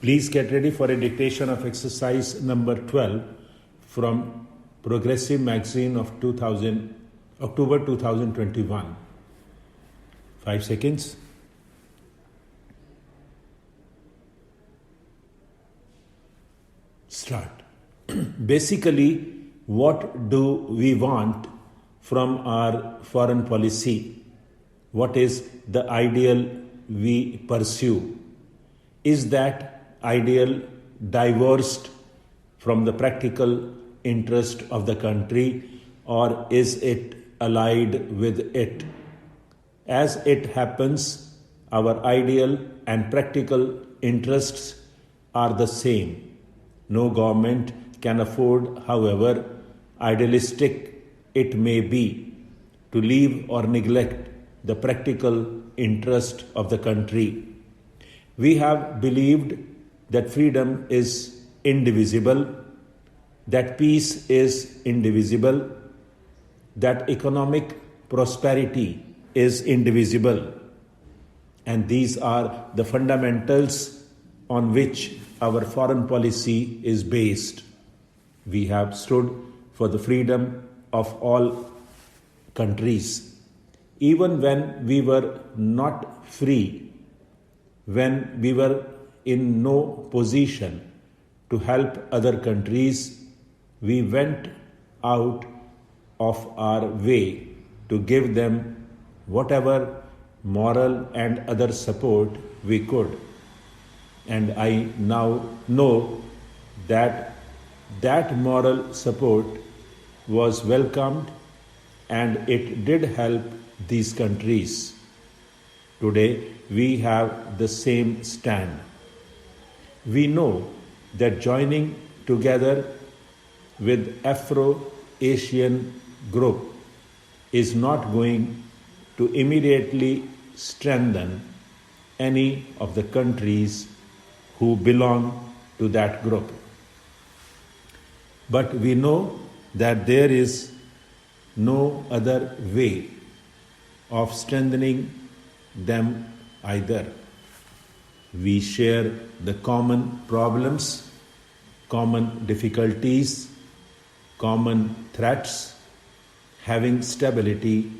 Please get ready for a dictation of exercise number 12 from Progressive Magazine of October 2021. 5 seconds. Start. Basically, what do we want from our foreign policy? What is the ideal we pursue? Is that ideal divorced from the practical interest of the country, or is it allied with it? As it happens, our ideal and practical interests are the same. No government can afford, however idealistic it may be, to leave or neglect the practical interest of the country. We have believed that freedom is indivisible, that peace is indivisible, that economic prosperity is indivisible, and these are the fundamentals on which our foreign policy is based. We have stood for the freedom of all countries, even when we were not free, when we were in no position to help other countries. We went out of our way to give them whatever moral and other support we could. And I now know that that moral support was welcomed and it did help these countries. Today we have the same stand. We know that joining together with Afro-Asian group is not going to immediately strengthen any of the countries who belong to that group. But we know that there is no other way of strengthening them either. We share the common problems, common difficulties, common threats, having stability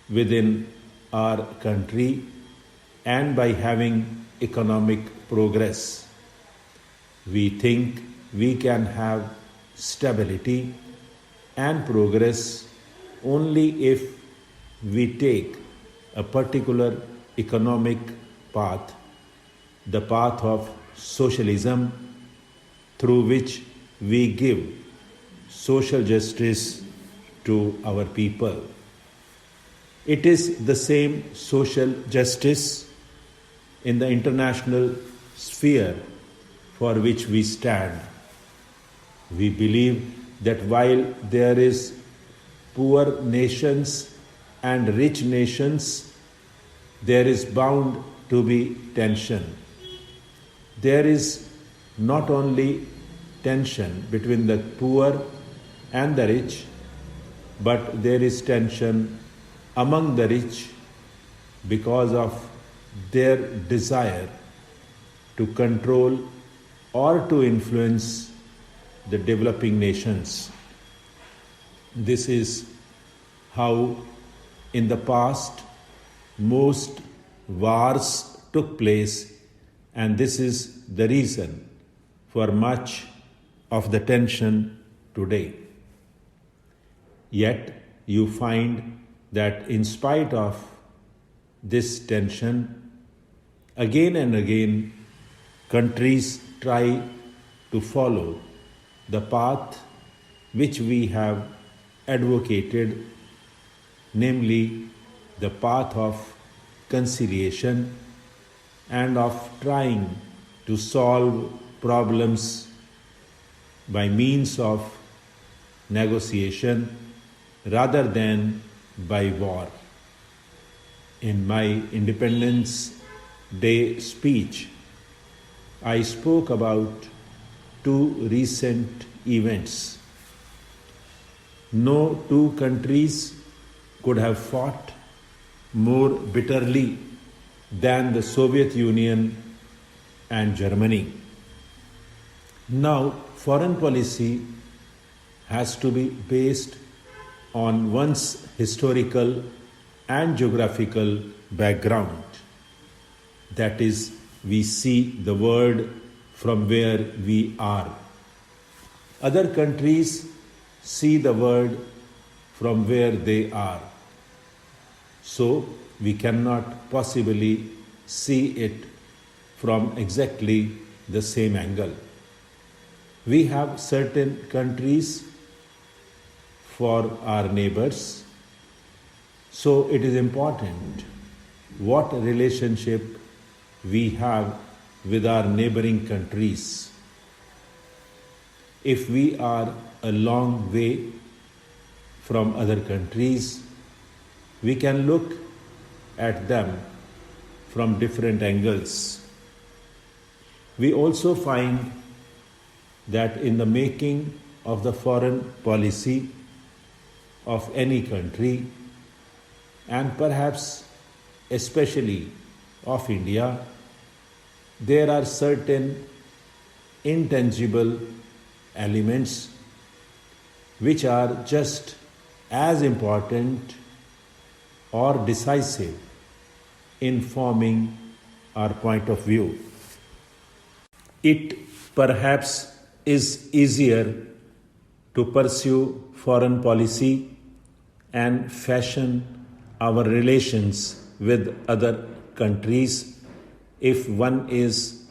within our country and by having economic progress. We think we can have stability and progress only if we take a particular economic path, the path of socialism, through which we give social justice to our people. It is the same social justice in the international sphere for which we stand. We believe that while there is poor nations and rich nations, there is bound to be tension. There is not only tension between the poor and the rich, but there is tension among the rich because of their desire to control or to influence the developing nations. This is how in the past most wars took place, and this is the reason for much of the tension today. Yet you find that in spite of this tension, again and again, countries try to follow the path which we have advocated, namely the path of conciliation and of trying to solve problems by means of negotiation rather than by war. In my Independence Day speech, I spoke about two recent events. No two countries could have fought more bitterly than the Soviet Union and Germany. Now, foreign policy has to be based on one's historical and geographical background. That is, we see the world from where we are. Other countries see the world from where they are. So, we cannot possibly see it from exactly the same angle. We have certain countries for our neighbors, so it is important what relationship we have with our neighboring countries. If we are a long way from other countries, we can look at them from different angles. We also find that in the making of the foreign policy of any country, and perhaps especially of India, there are certain intangible elements which are just as important or decisive in forming our point of view. It perhaps is easier to pursue foreign policy and fashion our relations with other countries if one is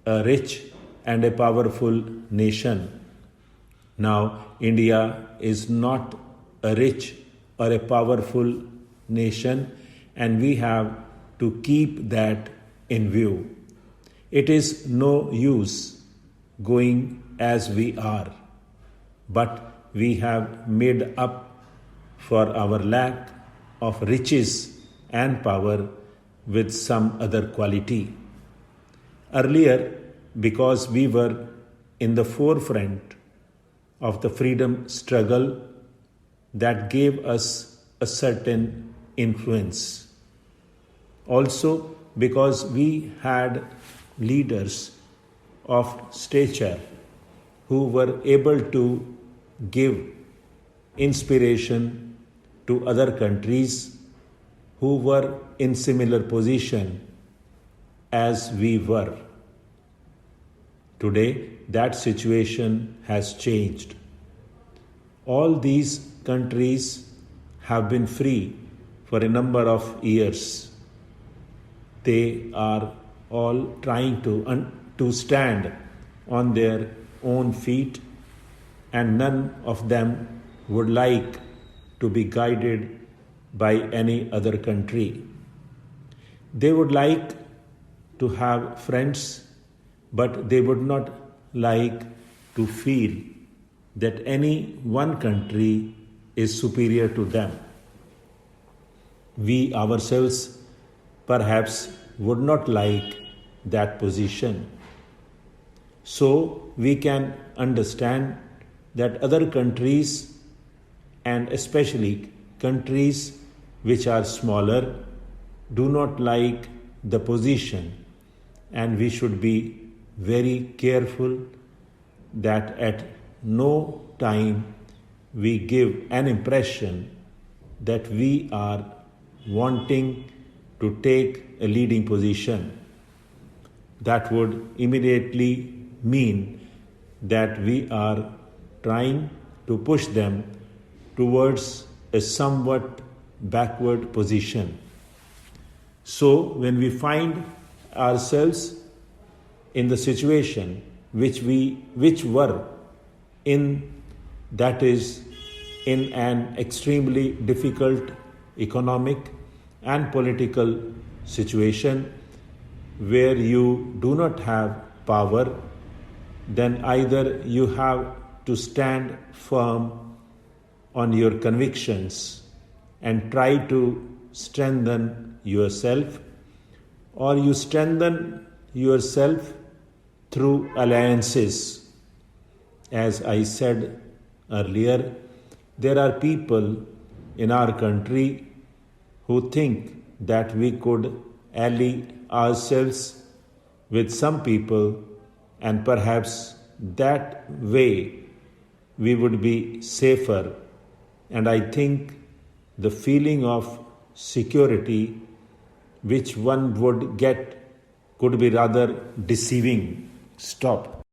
a rich and a powerful nation. Now, India is not a rich or a powerful nation, and we have to keep that in view. It is no use going as we are, but we have made up for our lack of riches and power with some other quality. Earlier, because we were in the forefront of the freedom struggle, that gave us a certain influence. Also, because we had leaders of stature who were able to give inspiration to other countries who were in similar position as we were. Today, that situation has changed. All these countries have been free for a number of years. They are all trying to stand on their own feet, and none of them would like to be guided by any other country. They would like to have friends, but they would not like to feel that any one country is superior to them. We ourselves perhaps would not like that position. So we can understand that other countries, and especially countries which are smaller, do not like the position, and we should be very careful that at no time we give an impression that we are wanting to take a leading position. That would immediately mean that we are trying to push them towards a somewhat backward position. So, when we find ourselves in the situation which were in, that is, in an extremely difficult economic and political situation where you do not have power, then either you have to stand firm on your convictions and try to strengthen yourself, or you strengthen yourself through alliances. As I said earlier, there are people in our country who think that we could ally ourselves with some people and perhaps that way we would be safer, and I think the feeling of security which one would get could be rather deceiving. Stop.